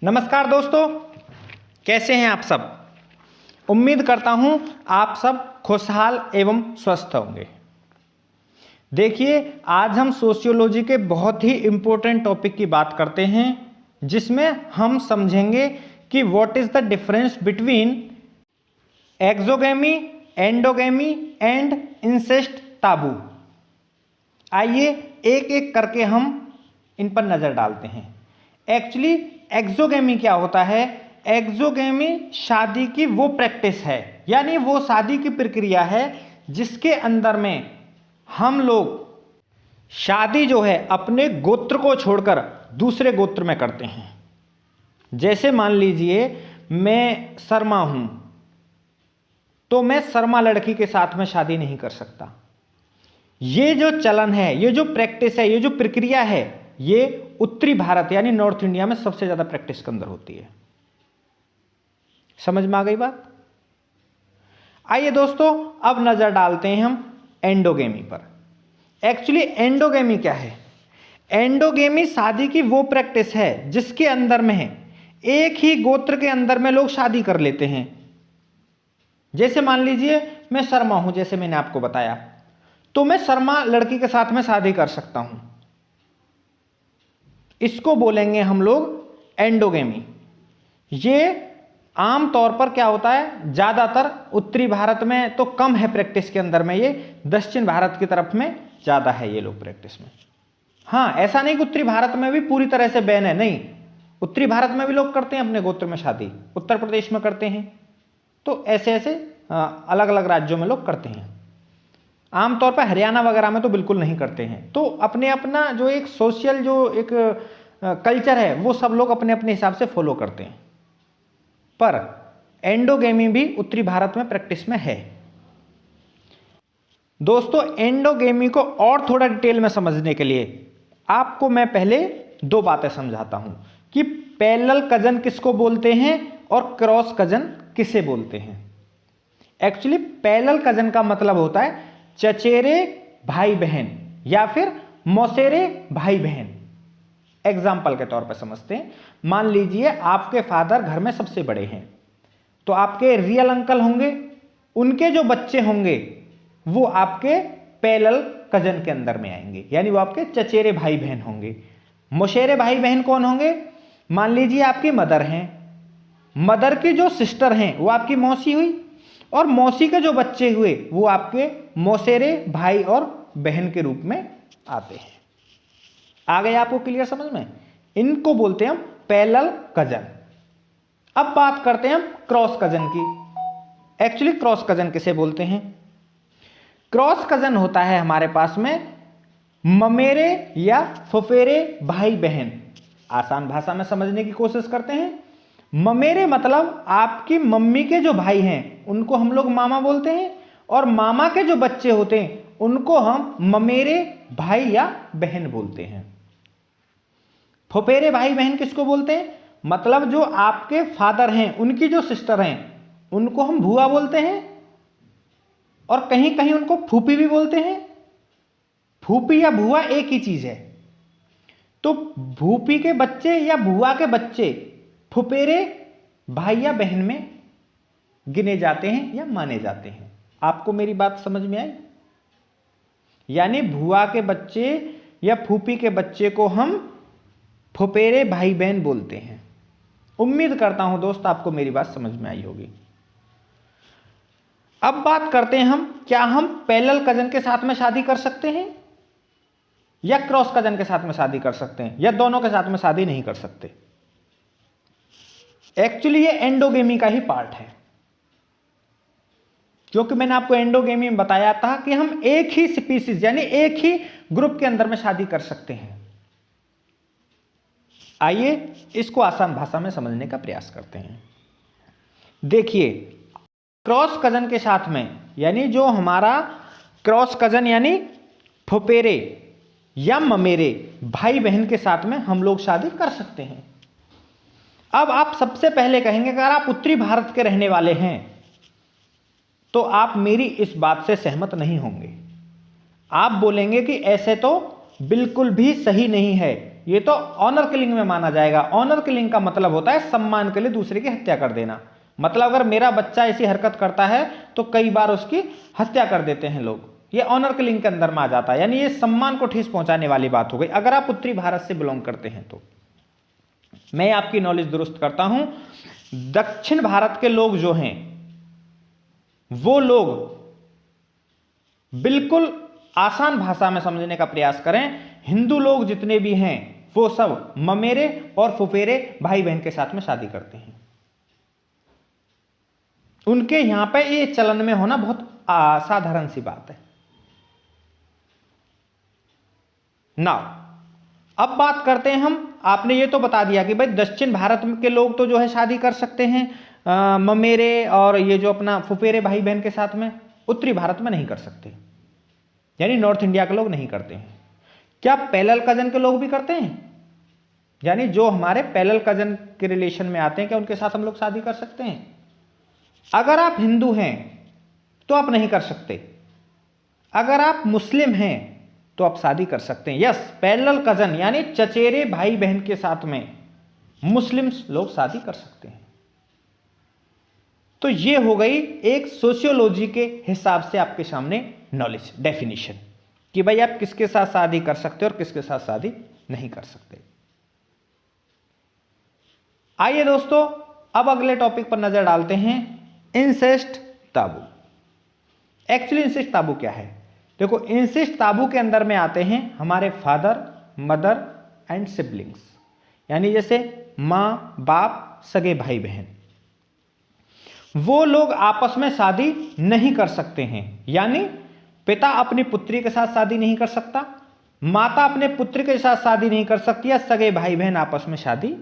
नमस्कार दोस्तों, कैसे हैं आप सब। उम्मीद करता हूं आप सब खुशहाल एवं स्वस्थ होंगे। देखिए, आज हम सोशियोलॉजी के बहुत ही इम्पोर्टेंट टॉपिक की बात करते हैं, जिसमें हम समझेंगे कि what is the difference between exogamy, endogamy and incest Abu. आइए एक एक करके हम इन पर नजर डालते हैं। एक्चुअली एक्सोगेमी क्या होता है? एक्सोगेमी शादी की वो प्रैक्टिस है, यानी वो शादी की प्रक्रिया है जिसके अंदर में हम लोग शादी जो है अपने गोत्र को छोड़कर दूसरे गोत्र में करते हैं। जैसे मान लीजिए मैं शर्मा हूं, तो मैं शर्मा लड़की के साथ में शादी नहीं कर सकता। ये जो चलन है, ये जो प्रैक्टिस है, ये जो प्रक्रिया है, ये उत्तरी भारत यानी नॉर्थ इंडिया में सबसे ज्यादा प्रैक्टिस के अंदर होती है। समझ में आ गई बात? आइए दोस्तों, अब नजर डालते हैं हम एंडोगेमी पर। एक्चुअली एंडोगेमी क्या है? एंडोगेमी शादी की वो प्रैक्टिस है जिसके अंदर में है एक ही गोत्र के अंदर में लोग शादी कर लेते हैं। जैसे मान लीजिए मैं शर्मा हूं, जैसे मैंने आपको बताया, तो मैं शर्मा लड़की के साथ में शादी कर सकता हूं। इसको बोलेंगे हम लोग एंडोगेमी। ये आम तौर पर क्या होता है, ज्यादातर उत्तरी भारत में तो कम है प्रैक्टिस के अंदर में, ये दक्षिण भारत की तरफ में ज्यादा है ये लोग प्रैक्टिस में। हाँ, ऐसा नहीं कि उत्तरी भारत में भी पूरी तरह से बैन है, नहीं, उत्तरी भारत में भी लोग करते हैं अपने गोत्र में शादी, उत्तर प्रदेश में करते हैं, तो ऐसे ऐसे अलग अलग राज्यों में लोग करते हैं। आमतौर पर हरियाणा वगैरह में तो बिल्कुल नहीं करते हैं। तो अपने अपना जो एक सोशल जो एक कल्चर है वो सब लोग अपने अपने हिसाब से फॉलो करते हैं। पर एंडोगेमी भी उत्तरी भारत में प्रैक्टिस में है। दोस्तों, एंडोगेमी को और थोड़ा डिटेल में समझने के लिए आपको मैं पहले दो बातें समझाता हूं कि पैरेलल कजन किसको बोलते हैं और क्रॉस कजन किसे बोलते हैं। एक्चुअली पैरेलल कजन का मतलब होता है चचेरे भाई बहन या फिर मौसेरे भाई बहन। एग्जाम्पल के तौर पर समझते हैं, मान लीजिए आपके फादर घर में सबसे बड़े हैं, तो आपके रियल अंकल होंगे, उनके जो बच्चे होंगे वो आपके पैरेलल कजन के अंदर में आएंगे, यानी वो आपके चचेरे भाई बहन होंगे। मौसेरे भाई बहन कौन होंगे? मान लीजिए आपकी मदर हैं, मदर की जो सिस्टर हैं वो आपकी मौसी हुई, और मौसी के जो बच्चे हुए वो आपके मौसेरे भाई और बहन के रूप में आते हैं। आ गए आपको क्लियर समझ में? इनको बोलते हैं हम पैरेलल कजन। अब बात करते हैं हम क्रॉस कजन की। एक्चुअली क्रॉस कजन किसे बोलते हैं? क्रॉस कजन होता है हमारे पास में ममेरे या फुफेरे भाई बहन। आसान भाषा में समझने की कोशिश करते हैं। ममेरे मतलब आपकी मम्मी के जो भाई हैं उनको हम लोग मामा बोलते हैं, और मामा के जो बच्चे होते हैं उनको हम ममेरे भाई या बहन बोलते हैं। फुफेरे भाई बहन किसको बोलते हैं? मतलब जो आपके फादर हैं उनकी जो सिस्टर हैं उनको हम भूआ बोलते हैं, और कहीं कहीं उनको फूफी भी बोलते हैं। फूफी या भूआ एक ही चीज है। तो फूफी के बच्चे या भूआ के बच्चे फुफेरे भाई या बहन में गिने जाते हैं या माने जाते हैं। आपको मेरी बात समझ में आई? यानी भूआ के बच्चे या फूफी के बच्चे को हम फुफेरे भाई बहन बोलते हैं। उम्मीद करता हूं दोस्त आपको मेरी बात समझ में आई होगी। अब बात करते हैं हम, क्या हम पैरेलल कजन के साथ में शादी कर सकते हैं या क्रॉस कजन के साथ में शादी कर सकते हैं, या दोनों के साथ में शादी नहीं कर सकते? एक्चुअली ये एंडोगेमी का ही पार्ट है, क्योंकि मैंने आपको एंडोगेमी में बताया था कि हम एक ही स्पीसीज यानी एक ही ग्रुप के अंदर में शादी कर सकते हैं। आइए इसको आसान भाषा में समझने का प्रयास करते हैं। देखिए, क्रॉस कजन के साथ में, यानी जो हमारा क्रॉस कजन यानी फुफेरे या ममेरे भाई बहन के साथ में हम लोग शादी कर सकते हैं। अब आप सबसे पहले कहेंगे, अगर आप उत्तरी भारत के रहने वाले हैं तो आप मेरी इस बात से सहमत नहीं होंगे। आप बोलेंगे कि ऐसे तो बिल्कुल भी सही नहीं है, ये तो ऑनर किलिंग में माना जाएगा। ऑनर किलिंग का मतलब होता है सम्मान के लिए दूसरे की हत्या कर देना। मतलब अगर मेरा बच्चा ऐसी हरकत करता है तो कई बार उसकी हत्या कर देते हैं लोग, ये ऑनर किलिंग के अंदर में आ जाता है, यानी ये सम्मान को ठेस पहुंचाने वाली बात हो गई। अगर आप उत्तरी भारत से बिलोंग करते हैं तो मैं आपकी नॉलेज दुरुस्त करता हूं, दक्षिण भारत के लोग जो हैं वो लोग बिल्कुल आसान भाषा में समझने का प्रयास करें। हिंदू लोग जितने भी हैं वो सब ममेरे और फुफेरे भाई बहन के साथ में शादी करते हैं। उनके यहां पे ये चलन में होना बहुत साधारण सी बात है। नाउ अब बात करते हैं हम, आपने ये तो बता दिया कि भाई दक्षिण भारत के लोग तो जो है शादी कर सकते हैं ममेरे और ये जो अपना फुफेरे भाई बहन के साथ में, उत्तरी भारत में नहीं कर सकते, यानी नॉर्थ इंडिया के लोग नहीं करते हैं। क्या पैरेलल कजन के लोग भी करते हैं? यानी जो हमारे पैरेलल कजन के रिलेशन में आते हैं, क्या उनके साथ हम लोग शादी कर सकते हैं? अगर आप हिंदू हैं तो आप नहीं कर सकते, अगर आप मुस्लिम हैं तो आप शादी कर सकते हैं। यस, पैरेलल कजन यानी चचेरे भाई बहन के साथ में मुस्लिम लोग शादी कर सकते हैं। तो ये हो गई एक सोशियोलॉजी के हिसाब से आपके सामने नॉलेज डेफिनेशन कि भाई आप किसके साथ शादी कर सकते हो और किसके साथ शादी नहीं कर सकते। आइए दोस्तों अब अगले टॉपिक पर नजर डालते हैं, इंसेस्ट ताबू। एक्चुअली इंसेस्ट ताबू क्या है? देखो, इंसेस्ट ताबू के अंदर में आते हैं हमारे फादर, मदर एंड सिबलिंग्स, यानी जैसे मां, बाप, सगे भाई बहन, वो लोग आपस में शादी नहीं कर सकते हैं। यानी पिता अपनी पुत्री के साथ शादी नहीं कर सकता, माता अपने पुत्र के साथ शादी नहीं कर सकती, या सगे भाई बहन आपस में शादी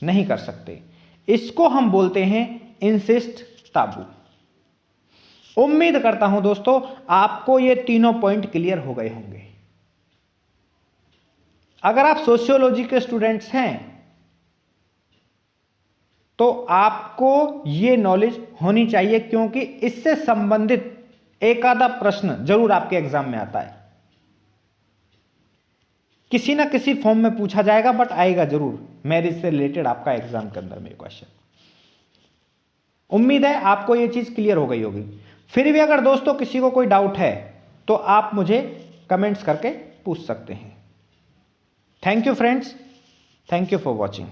नहीं कर सकते। इसको हम बोलते हैं इंसेस्ट ताबू। उम्मीद करता हूं दोस्तों आपको ये तीनों पॉइंट क्लियर हो गए होंगे। अगर आप सोशियोलॉजी के स्टूडेंट्स हैं तो आपको ये नॉलेज होनी चाहिए, क्योंकि इससे संबंधित एक आधा प्रश्न जरूर आपके एग्जाम में आता है, किसी ना किसी फॉर्म में पूछा जाएगा, बट आएगा जरूर मैरिज से रिलेटेड आपका एग्जाम के अंदर में क्वेश्चन। उम्मीद है आपको ये चीज क्लियर हो गई होगी। फिर भी अगर दोस्तों किसी को कोई डाउट है तो आप मुझे कमेंट्स करके पूछ सकते हैं। Thank you friends, thank you for watching.